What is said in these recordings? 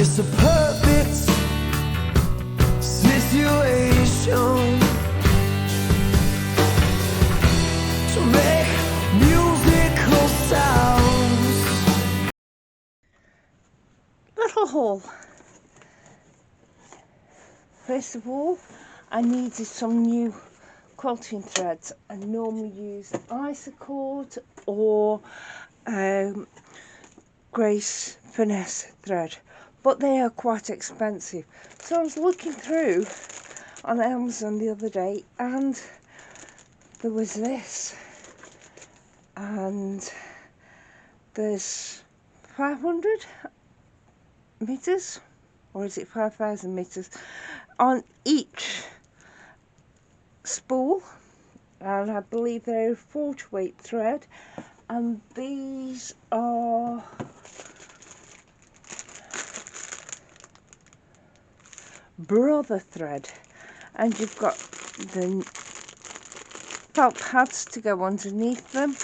It's a perfect situation to make musical sounds. Little haul. First of all, I needed some new quilting threads. I normally use Isacord or Grace Finesse thread, but they are quite expensive. So I was looking through on Amazon the other day and there was this, and there's 500 meters, or is it 5,000 meters on each spool, and I believe they're 40 weight thread, and these are brother thread, and you've got the felt pads to go underneath them,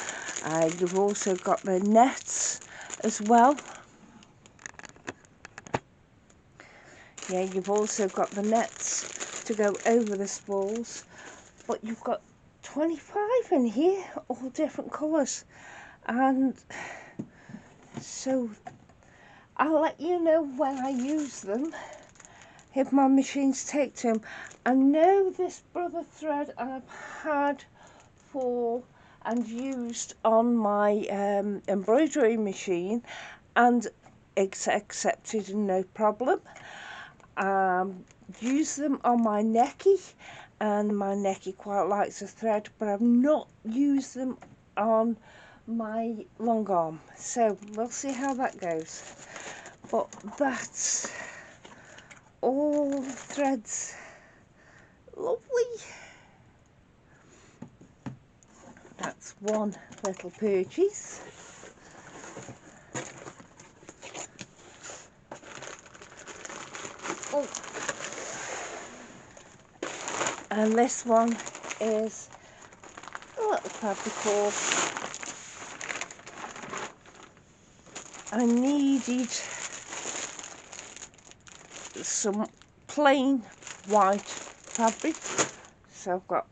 and you've also got the nets as well. Yeah, you've also got the nets to go over the spools, but you've got 25 in here, all different colours, and so I'll let you know when I use them, if my machines take to them. I know this brother thread I've had for and used on my embroidery machine, and it's accepted and no problem. Use them on my necky, and my necky quite likes the thread, but I've not used them on my long arm, so we'll see how that goes. But that's all threads. Lovely. That's one little purchase. Oh. And this one is a little fabric haul. I needed some plain white fabric, so I've got,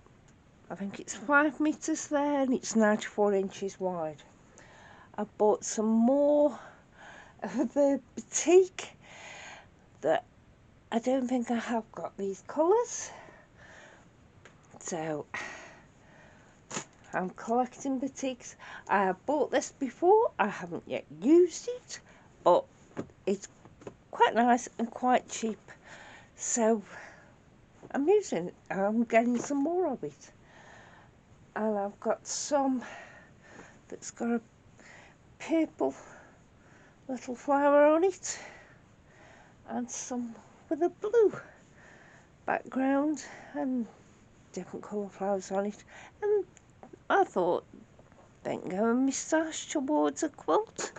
I think it's 5 meters there, and it's 94 inches wide. I bought some more of the batik that I don't think I have got these colours, so I'm collecting batiks. I have bought this before, I haven't yet used it, but it's quite nice and quite cheap, so I'm using it. I'm getting some more of it, and I've got some that's got a purple little flower on it, and some with a blue background and different colour flowers on it, and I thought, don't go and moustache towards a quilt.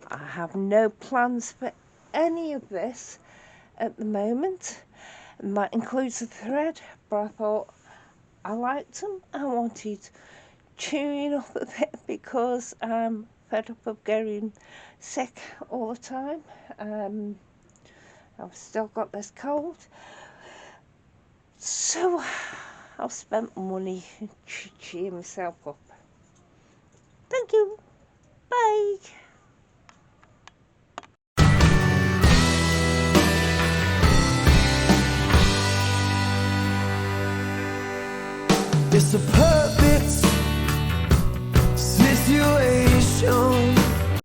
I have no plans for any of this at the moment, and that includes the thread, but I thought I liked them. I wanted chewing up a bit because I'm fed up of getting sick all the time. I've still got this cold, so I've spent money to cheer myself up. Thank you. Bye. It's a perfect situation.